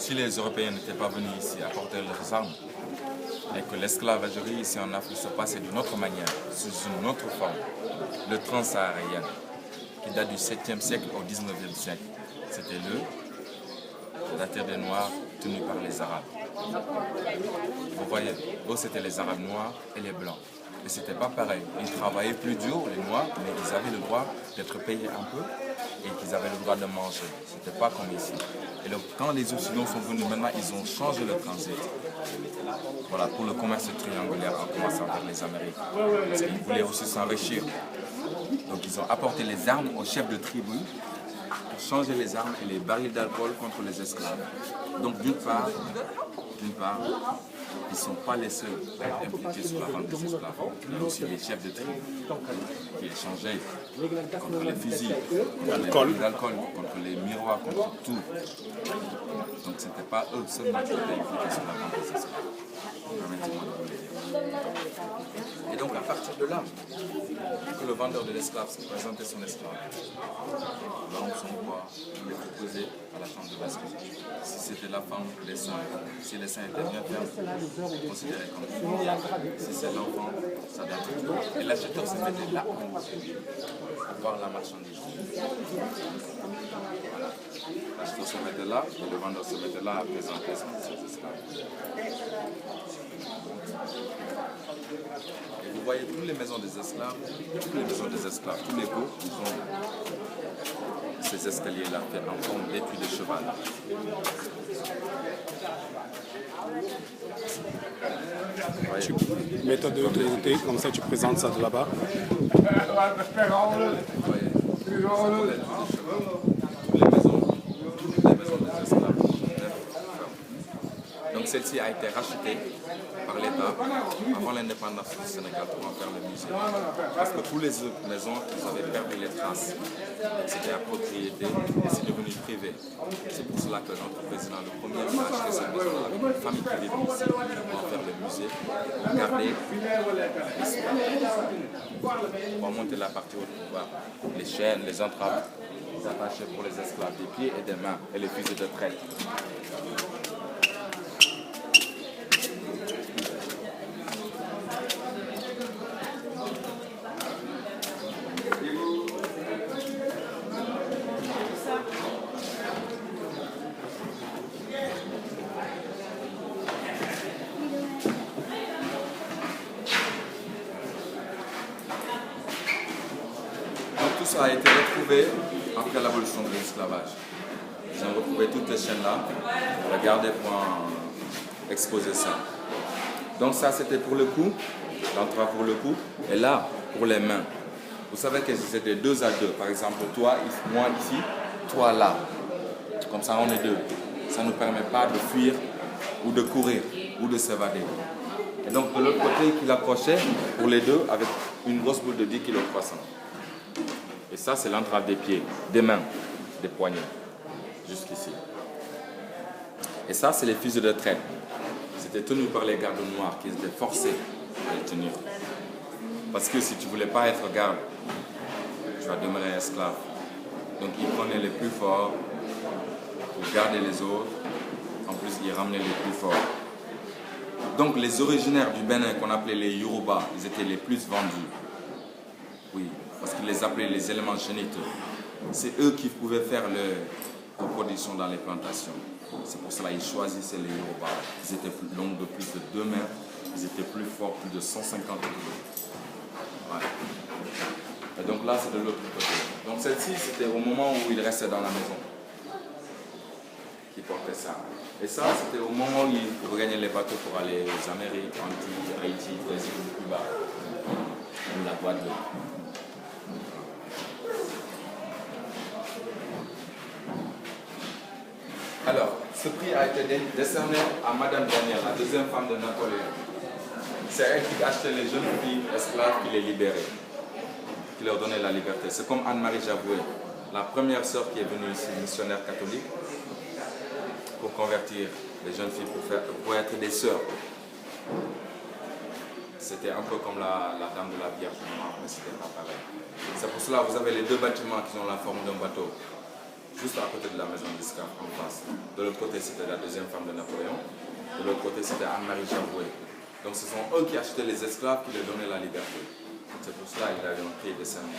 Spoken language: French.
si les Européens n'étaient pas venus ici apporter leurs armes, et que l'esclavagerie ici en Afrique se passait d'une autre manière, sous une autre forme, le transsaharien, qui date du 7e siècle au 19e siècle, c'était la terre des Noirs tenue par les Arabes. Vous voyez, eux c'était les Arabes noirs et les Blancs. Et c'était pas pareil. Ils travaillaient plus dur, les Noirs, mais ils avaient le droit d'être payés un peu et qu'ils avaient le droit de manger. C'était pas comme ici. Et donc quand les Occidentaux sont venus, maintenant ils ont changé le transit. Voilà, pour le commerce triangulaire en commençant par les Amériques. Parce qu'ils voulaient aussi s'enrichir. Donc ils ont apporté les armes aux chefs de tribu pour changer les armes et les barils d'alcool contre les esclaves. Donc d'une part, ils ne sont pas les seuls à être impliqués sur la vente des esclaves. Il y a aussi les chefs de tribu qui échangeaient contre les fusils, contre les barils d'alcool, contre les miroirs, contre tout. Donc ce n'était pas eux seulement qui étaient impliqués sur la vente des esclaves. Et donc à partir de là, que le vendeur de l'esclave se présentait son esclave, l'homme, son poids, il est proposé à la femme de bascule. Si c'était la femme, les seins, si les seins étaient bien fermes, considéré comme fini. Si c'est l'enfant, ça date de tout. Et l'acheteur se mettait là pour voir la marchandise. Voilà. L'acheteur se mettait là et le vendeur se mettait là à présenter ses esclaves. Et vous voyez toutes les maisons des esclaves, tous les beaux, ils ont ces escaliers-là faits en forme d'étui de cheval. Méthode d'autorité, comme ça tu présentes ça de là-bas. Vous voyez, toutes les maisons des esclaves. Donc celle-ci a été rachetée par l'État avant l'indépendance du Sénégal pour en faire le musée. Parce que toutes les autres maisons, ils avaient perdu les traces. C'était à propriété et c'est devenu privé. C'est pour cela que notre président, le premier, a acheté cette maison avec une famille qui vit ici pour en faire le musée, pour garder l'histoire. Pour monter la partie haute, pour voir les chaînes, les entraves, les attachés pour les esclaves des pieds et des mains et les fusils de traite. Ça a été retrouvé après l'abolition de l'esclavage. Ils ont retrouvé toutes les chaînes-là, regardez pour exposer ça. Donc ça c'était pour le cou, l'entrave pour le cou, et là pour les mains. Vous savez que c'était 2 à 2, par exemple toi, moi ici, toi là. Comme ça on est 2. Ça ne nous permet pas de fuir ou de courir ou de s'évader. Et donc de l'autre côté qu'il accrochait pour les deux avec une grosse boule de 10 kg croissant. Et ça, c'est l'entrave des pieds, des mains, des poignets, jusqu'ici. Et ça, c'est les fusils de traite. C'était tenu par les gardes noirs qui étaient forcés à les tenir. Parce que si tu ne voulais pas être garde, tu vas demeurer esclave. Donc, ils prenaient les plus forts pour garder les autres. En plus, ils ramenaient les plus forts. Donc, les originaires du Bénin, qu'on appelait les Yoruba, ils étaient les plus vendus. Oui. Parce qu'ils les appelaient les éléments génitaux. C'est eux qui pouvaient faire leur reproduction dans les plantations. C'est pour cela qu'ils choisissaient les Yoruba. Ils étaient plus longs de plus de 2 mètres. Ils étaient plus forts, plus de 150 kg. Ouais. Et donc là, c'est de l'autre côté. Donc celle-ci, c'était au moment où ils restaient dans la maison. Qu'ils portaient ça. Et ça, c'était au moment où ils regagnaient les bateaux pour aller aux Amériques, Antilles, Haïti, Brésil, Cuba, ou la Guadeloupe. Alors, ce prix a été décerné à Madame Danielle, la deuxième femme de Napoléon. C'est elle qui achetait les jeunes filles esclaves qui les libérait, qui leur donnait la liberté. C'est comme Anne-Marie Javoué, la première sœur qui est venue ici, missionnaire catholique, pour convertir les jeunes filles, pour être des sœurs. C'était un peu comme la dame de la Vierge, mais ce n'était pas pareil. C'est pour cela que vous avez les 2 bâtiments qui ont la forme d'un bateau. juste à côté de la maison d'esclaves, en face. De l'autre côté, c'était la deuxième femme de Napoléon. De l'autre côté, c'était Anne-Marie Javoué. Donc ce sont eux qui achetaient les esclaves, qui leur donnaient la liberté. C'est pour cela qu'il a eu un pied de scène.